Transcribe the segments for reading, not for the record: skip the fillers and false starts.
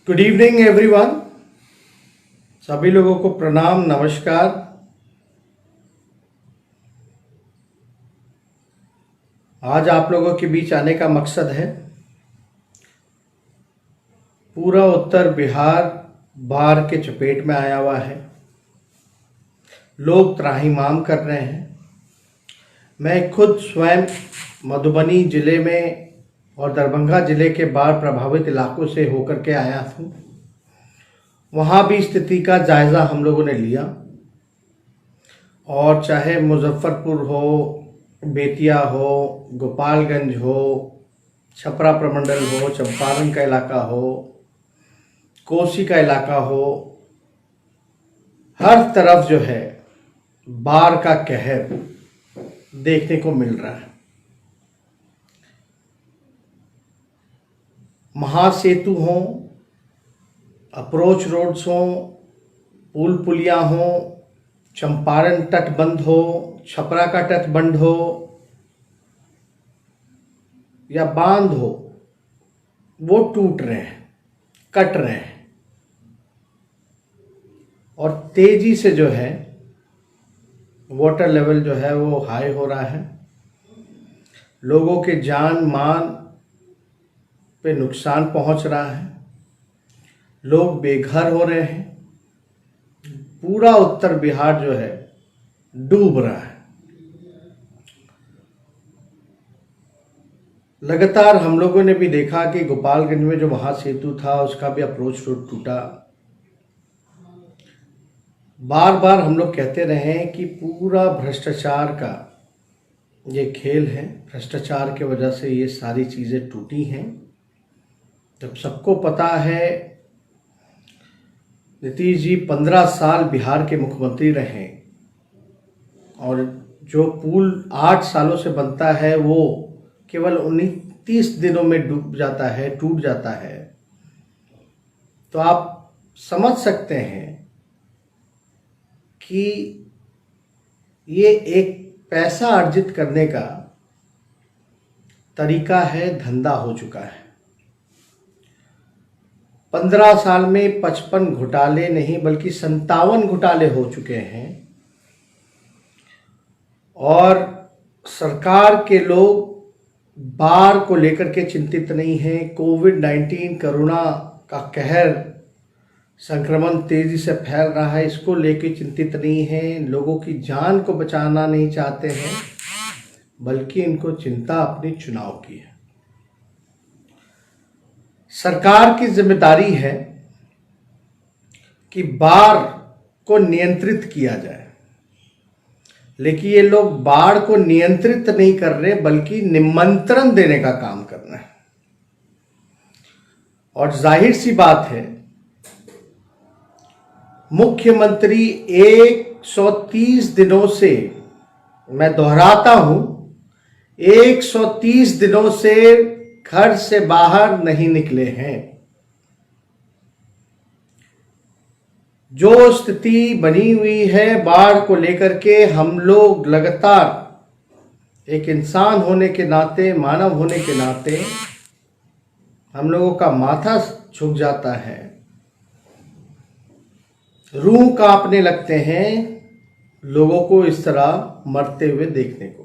Good evening everyone. सभी लोगों को प्रणाम, नमस्कार। आज आप लोगों के बीच आने का मकसद है, पूरा उत्तर बिहार बाढ़ के चपेट में आया हुआ है। लोग त्राहिमाम कर रहे हैं। मैं खुद स्वयं मधुबनी जिले में और दरभंगा जिले के बाढ़ प्रभावित इलाकों से होकर के आया हूँ। वहाँ भी स्थिति का जायज़ा हम लोगों ने लिया, और चाहे मुजफ्फरपुर हो, बेतिया हो, गोपालगंज हो, छपरा प्रमंडल हो, चंपारण का इलाका हो, कोसी का इलाका हो, हर तरफ जो है बाढ़ का कहर देखने को मिल रहा है। महासेतु हों, अप्रोच रोड्स हों, पुल पुलिया हों, चंपारण तटबंध हो, छपरा का तटबंध हो या बांध हो, वो टूट रहे हैं, कट रहे हैं, और तेजी से जो है वाटर लेवल जो है वो हाई हो रहा है। लोगों के जान मान पे नुकसान पहुंच रहा है। लोग बेघर हो रहे हैं। पूरा उत्तर बिहार जो है डूब रहा है। लगातार हम लोगों ने भी देखा कि गोपालगंज में जो महासेतु था उसका भी अप्रोच रोड टूटा। बार बार हम लोग कहते रहे कि पूरा भ्रष्टाचार का ये खेल है, भ्रष्टाचार के वजह से ये सारी चीज़ें टूटी हैं। जब सबको पता है नीतीश जी 15 साल बिहार के मुख्यमंत्री रहे, और जो पुल 8 सालों से बनता है वो केवल 29 दिनों में डूब जाता है, टूट जाता है, तो आप समझ सकते हैं कि ये एक पैसा अर्जित करने का तरीका है, धंधा हो चुका है। 15 साल में 55 घोटाले नहीं बल्कि 57 घोटाले हो चुके हैं, और सरकार के लोग बाढ़ को लेकर के चिंतित नहीं हैं। कोविड-19 कोरोना का कहर, संक्रमण तेजी से फैल रहा है, इसको लेकर चिंतित नहीं हैं। लोगों की जान को बचाना नहीं चाहते हैं, बल्कि इनको चिंता अपने चुनाव की है। सरकार की जिम्मेदारी है कि बाढ़ को नियंत्रित किया जाए, लेकिन ये लोग बाढ़ को नियंत्रित नहीं कर रहे बल्कि निमंत्रण देने का काम कर रहे हैं। और जाहिर सी बात है, मुख्यमंत्री 130 दिनों से, मैं दोहराता हूं, 130 दिनों से घर से बाहर नहीं निकले हैं। जो स्थिति बनी हुई है बाढ़ को लेकर के, हम लोग लगातार एक इंसान होने के नाते, मानव होने के नाते, हम लोगों का माथा झुक जाता है, रूह कांपने लगते हैं लोगों को इस तरह मरते हुए देखने को।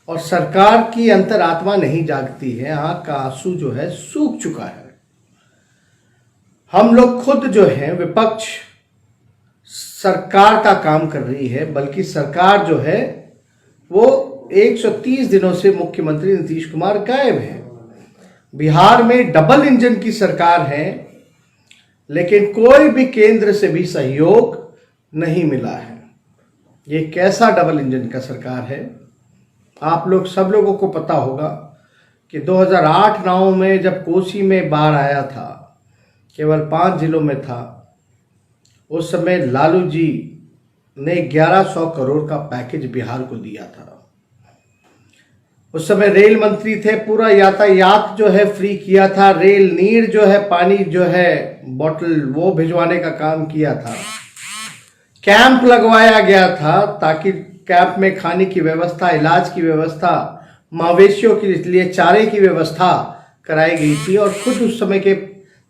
और सरकार की अंतरात्मा नहीं जागती है, आंख का आंसू जो है सूख चुका है। हम लोग खुद जो है विपक्ष सरकार का काम कर रही है, बल्कि सरकार जो है वो 130 दिनों से मुख्यमंत्री नीतीश कुमार गायब है। बिहार में डबल इंजन की सरकार है, लेकिन कोई भी केंद्र से भी सहयोग नहीं मिला है। ये कैसा डबल इंजन का सरकार है? आप लोग सब लोगों को पता होगा कि 2008-9 में जब कोसी में बाढ़ आया था, केवल 5 जिलों में था, उस समय लालू जी ने 1100 करोड़ का पैकेज बिहार को दिया था। उस समय रेल मंत्री थे, पूरा यातायात जो है फ्री किया था। रेल नीर जो है, पानी जो है बोतल, वो भिजवाने का काम किया था। कैंप लगवाया गया था ताकि कैंप में खाने की व्यवस्था, इलाज की व्यवस्था, मवेशियों के लिए चारे की व्यवस्था कराई गई थी। और खुद उस समय के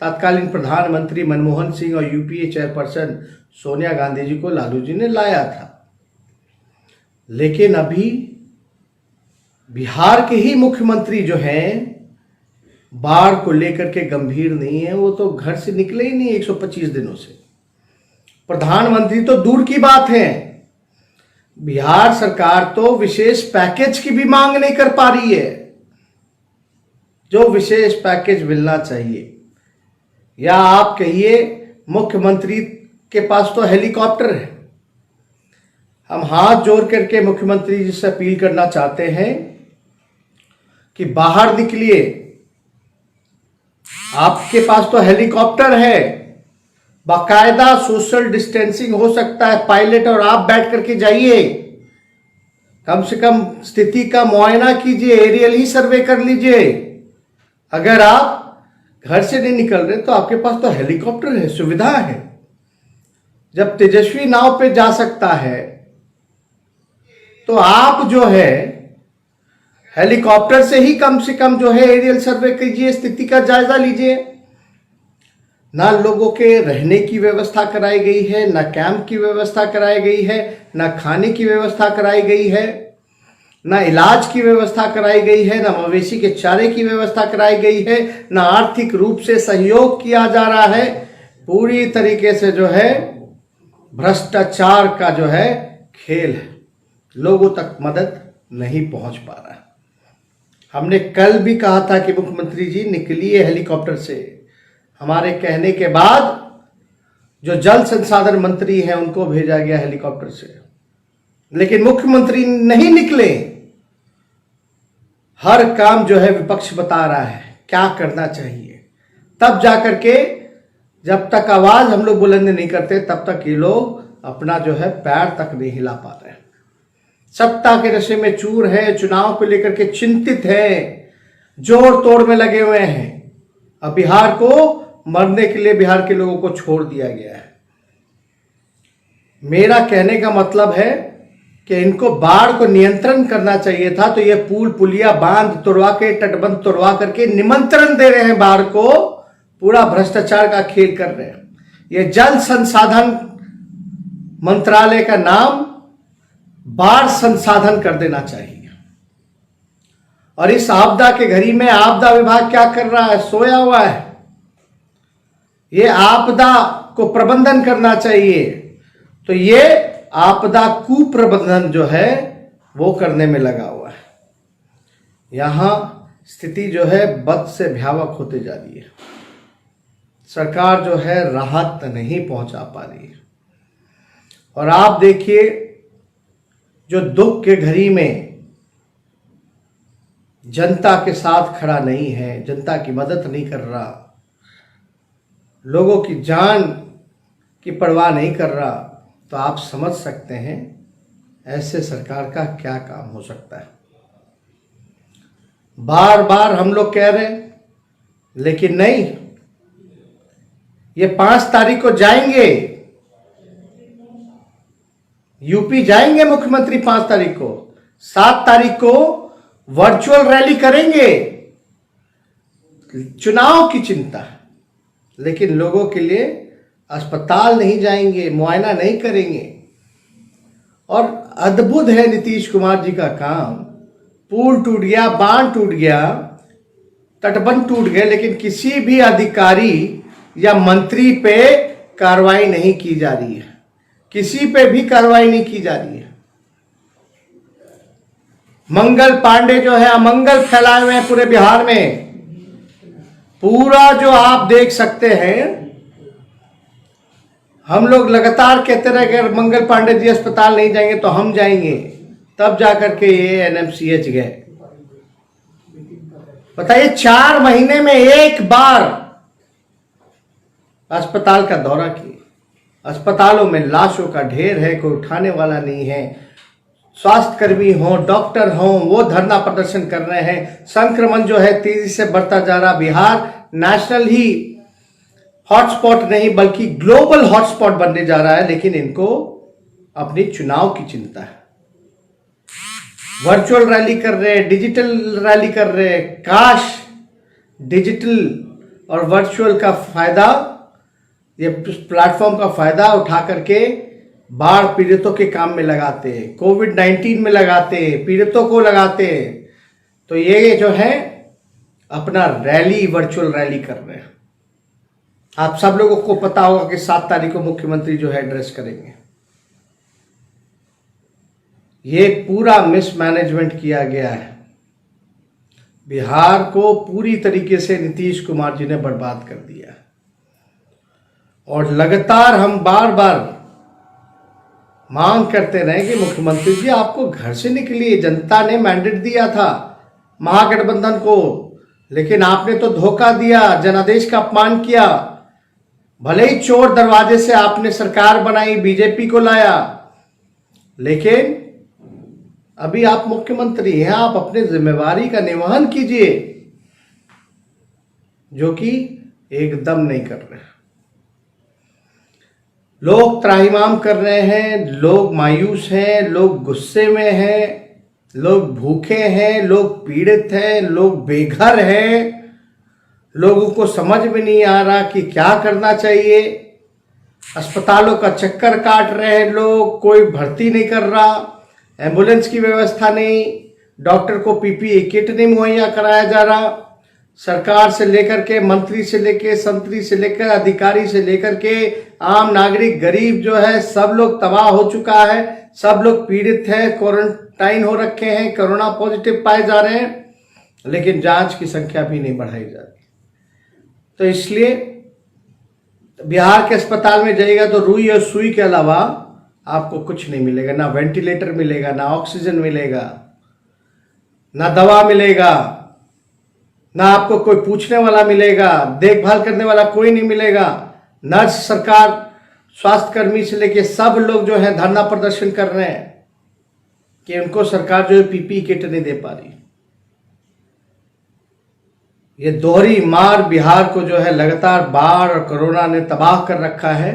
तत्कालीन प्रधानमंत्री मनमोहन सिंह और यूपीए चेयरपर्सन सोनिया गांधी जी को लालू जी ने लाया था। लेकिन अभी बिहार के ही मुख्यमंत्री जो हैं बाढ़ को लेकर के गंभीर नहीं है, वो तो घर से निकले ही नहीं 125 दिनों से। प्रधानमंत्री तो दूर की बात है, बिहार सरकार तो विशेष पैकेज की भी मांग नहीं कर पा रही है, जो विशेष पैकेज मिलना चाहिए। या आप कहिए मुख्यमंत्री के पास तो हेलीकॉप्टर है। हम हाथ जोड़ करके मुख्यमंत्री जी से अपील करना चाहते हैं कि बाहर निकलिए, आपके पास तो हेलीकॉप्टर है, बाकायदा सोशल डिस्टेंसिंग हो सकता है, पायलट और आप बैठ करके जाइए, कम से कम स्थिति का मुआयना कीजिए, एरियल ही सर्वे कर लीजिए। अगर आप घर से नहीं निकल रहे तो आपके पास तो हेलीकॉप्टर है, सुविधा है। जब तेजस्वी नाव पे जा सकता है तो आप जो है हेलीकॉप्टर से ही कम से कम जो है एरियल सर्वे कीजिए, स्थिति का जायजा लीजिए। ना लोगों के रहने की व्यवस्था कराई गई है, ना कैंप की व्यवस्था कराई गई है, ना खाने की व्यवस्था कराई गई है, ना इलाज की व्यवस्था कराई गई है, ना मवेशी के चारे की व्यवस्था कराई गई है, ना आर्थिक रूप से सहयोग किया जा रहा है। पूरी तरीके से जो है भ्रष्टाचार का जो है खेल है, लोगों तक मदद नहीं पहुंच पा रहा है। हमने कल भी कहा था कि मुख्यमंत्री जी निकलिए हेलीकॉप्टर से। हमारे कहने के बाद जो जल संसाधन मंत्री हैं उनको भेजा गया हेलीकॉप्टर से, लेकिन मुख्यमंत्री नहीं निकले। हर काम जो है विपक्ष बता रहा है क्या करना चाहिए, तब जाकर के जब तक आवाज हम लोग बुलंद नहीं करते तब तक ये लोग अपना जो है पैर तक नहीं हिला पा रहे हैं। सत्ता के नशे में चूर है, चुनाव को लेकर के चिंतित है, जोड़ तोड़ में लगे हुए हैं। अब बिहार को मरने के लिए बिहार के लोगों को छोड़ दिया गया है। मेरा कहने का मतलब है कि इनको बाढ़ को नियंत्रण करना चाहिए था, तो ये पुल पुलिया बांध तोड़वा के, तटबंध तोड़वा करके निमंत्रण दे रहे हैं बाढ़ को, पूरा भ्रष्टाचार का खेल कर रहे हैं। ये जल संसाधन मंत्रालय का नाम बाढ़ संसाधन कर देना चाहिए। और इस आपदा के घड़ी में आपदा विभाग क्या कर रहा है? सोया हुआ है। ये आपदा को प्रबंधन करना चाहिए, तो ये आपदा कुप्रबंधन जो है वो करने में लगा हुआ है। यहां स्थिति जो है बद से भयावह होते जा रही है। सरकार जो है राहत नहीं पहुंचा पा रही है। और आप देखिए, जो दुख के घड़ी में जनता के साथ खड़ा नहीं है, जनता की मदद नहीं कर रहा, लोगों की जान की परवाह नहीं कर रहा, तो आप समझ सकते हैं ऐसे सरकार का क्या काम हो सकता है। बार बार हम लोग कह रहे हैं, लेकिन नहीं, ये 5 तारीख को जाएंगे, यूपी जाएंगे मुख्यमंत्री 5 तारीख को, 7 तारीख को वर्चुअल रैली करेंगे। चुनाव की चिंता है, लेकिन लोगों के लिए अस्पताल नहीं जाएंगे, मुआयना नहीं करेंगे। और अद्भुत है नीतीश कुमार जी का काम। पुल टूट गया, बांध टूट गया, तटबंध टूट गए, लेकिन किसी भी अधिकारी या मंत्री पे कार्रवाई नहीं की जा रही है, किसी पे भी कार्रवाई नहीं की जा रही है। मंगल पांडे जो है अमंगल फैलाए हुए हैं पूरे बिहार में। पूरा जो आप देख सकते हैं, हम लोग लगातार कहते रहे कि अगर मंगल पांडे जी अस्पताल नहीं जाएंगे तो हम जाएंगे, तब जाकर के ये एनएमसीएच गए। बताइए, 4 महीने में एक बार अस्पताल का दौरा किए। अस्पतालों में लाशों का ढेर है, कोई उठाने वाला नहीं है। स्वास्थ्यकर्मी हो, डॉक्टर हो, वो धरना प्रदर्शन कर रहे हैं। संक्रमण जो है तेजी से बढ़ता जा रहा। बिहार नेशनल ही हॉटस्पॉट नहीं बल्कि ग्लोबल हॉटस्पॉट बनने जा रहा है, लेकिन इनको अपनी चुनाव की चिंता है। वर्चुअल रैली कर रहे हैं, डिजिटल रैली कर रहे हैं। काश डिजिटल और वर्चुअल का फायदा, ये प्लेटफॉर्म का फायदा उठा करके बाढ़ पीड़ितों के काम में लगाते हैं, कोविड-19 में लगाते हैं, पीड़ितों को लगाते हैं। तो ये जो है अपना रैली, वर्चुअल रैली कर रहे हैं। आप सब लोगों को पता होगा कि 7 तारीख को मुख्यमंत्री जो है एड्रेस करेंगे। ये पूरा मिसमैनेजमेंट किया गया है। बिहार को पूरी तरीके से नीतीश कुमार जी ने बर्बाद कर दिया और लगातार हम बार बार मांग करते रहे कि मुख्यमंत्री जी आपको घर से निकलिए, जनता ने मैंडेट दिया था महागठबंधन को, लेकिन आपने तो धोखा दिया, जनादेश का अपमान किया। भले ही चोर दरवाजे से आपने सरकार बनाई, बीजेपी को लाया, लेकिन अभी आप मुख्यमंत्री हैं, आप अपने जिम्मेवारी का निर्वहन कीजिए, जो कि एकदम नहीं कर रहे। लोग त्राहिमाम कर रहे हैं, लोग मायूस हैं, लोग गुस्से में हैं, लोग भूखे हैं, लोग पीड़ित हैं, लोग बेघर हैं। लोगों को समझ में नहीं आ रहा कि क्या करना चाहिए। अस्पतालों का चक्कर काट रहे हैं लोग, कोई भर्ती नहीं कर रहा, एम्बुलेंस की व्यवस्था नहीं, डॉक्टर को पीपीई किट नहीं मुहैया कराया जा रहा। सरकार से लेकर के, मंत्री से लेकर, संतरी से लेकर, अधिकारी से लेकर के आम नागरिक, गरीब जो है, सब लोग तबाह हो चुका है। सब लोग पीड़ित हैं, क्वारंटाइन हो रखे हैं, कोरोना पॉजिटिव पाए जा रहे हैं, लेकिन जांच की संख्या भी नहीं बढ़ाई जा रही। तो इसलिए बिहार के अस्पताल में जाइएगा तो रुई और सुई के अलावा आपको कुछ नहीं मिलेगा। ना वेंटिलेटर मिलेगा, ना ऑक्सीजन मिलेगा, ना दवा मिलेगा, ना आपको कोई पूछने वाला मिलेगा, देखभाल करने वाला कोई नहीं मिलेगा। नर्स, सरकार, स्वास्थ्य कर्मी से लेके सब लोग जो है धरना प्रदर्शन कर रहे हैं कि उनको सरकार जो है पीपीई किट नहीं दे पा रही। ये दोहरी मार बिहार को जो है लगातार बाढ़ और कोरोना ने तबाह कर रखा है,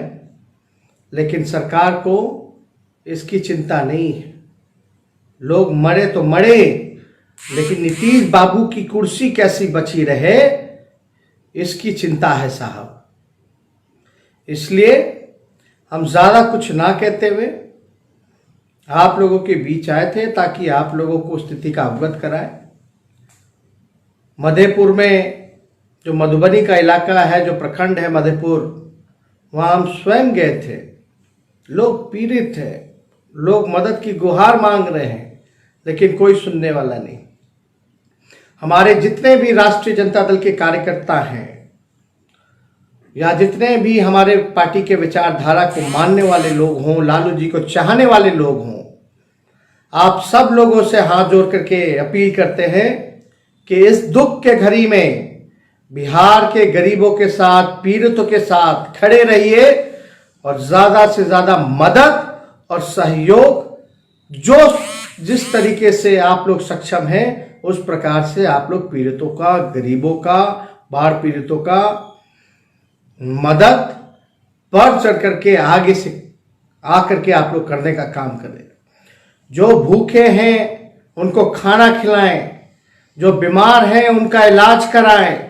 लेकिन सरकार को इसकी चिंता नहीं है। लोग मरे तो मरे, लेकिन नीतीश बाबू की कुर्सी कैसी बची रहे, इसकी चिंता है साहब। इसलिए हम ज्यादा कुछ ना कहते हुए आप लोगों के बीच आए थे ताकि आप लोगों को स्थिति का अवगत कराए। मधेपुर में जो मधुबनी का इलाका है, जो प्रखंड है मधेपुर, वहां हम स्वयं गए थे। लोग पीड़ित हैं, लोग मदद की गुहार मांग रहे हैं, लेकिन कोई सुनने वाला नहीं। हमारे जितने भी राष्ट्रीय जनता दल के कार्यकर्ता हैं या जितने भी हमारे पार्टी के विचारधारा को मानने वाले लोग हों, लालू जी को चाहने वाले लोग हों, आप सब लोगों से हाथ जोड़ करके अपील करते हैं कि इस दुख के घड़ी में बिहार के गरीबों के साथ, पीड़ितों के साथ खड़े रहिए और ज्यादा से ज्यादा मदद और सहयोग जो जिस तरीके से आप लोग सक्षम हैं, उस प्रकार से आप लोग पीड़ितों का, गरीबों का, बाढ़ पीड़ितों का मदद बढ़ चढ़ करके आगे से आकर के आप लोग करने का काम करें। जो भूखे हैं उनको खाना खिलाएं, जो बीमार हैं उनका इलाज कराएं,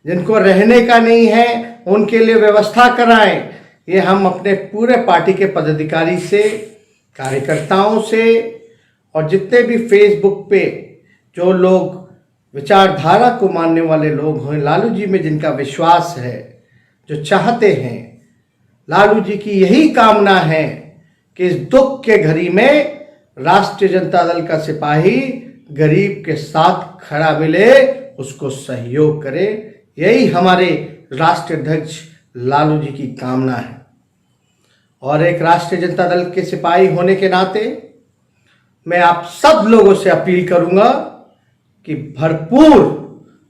जिनको रहने का नहीं है उनके लिए व्यवस्था कराएं। ये हम अपने पूरे पार्टी के पदाधिकारी से, कार्यकर्ताओं से और जितने भी फेसबुक पे जो लोग विचारधारा को मानने वाले लोग हैं, लालू जी में जिनका विश्वास है, जो चाहते हैं, लालू जी की यही कामना है कि इस दुख के घड़ी में राष्ट्रीय जनता दल का सिपाही गरीब के साथ खड़ा मिले, उसको सहयोग करे। यही हमारे राष्ट्रीय अध्यक्ष लालू जी की कामना है। और एक राष्ट्रीय जनता दल के सिपाही होने के नाते मैं आप सब लोगों से अपील करूंगा कि भरपूर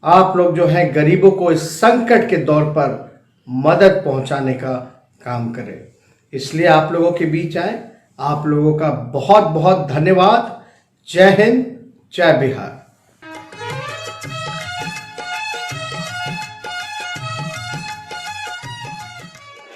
आप लोग जो है गरीबों को इस संकट के दौर पर मदद पहुंचाने का काम करें। इसलिए आप लोगों के बीच आए। आप लोगों का बहुत बहुत धन्यवाद। जय हिंद, जय बिहार।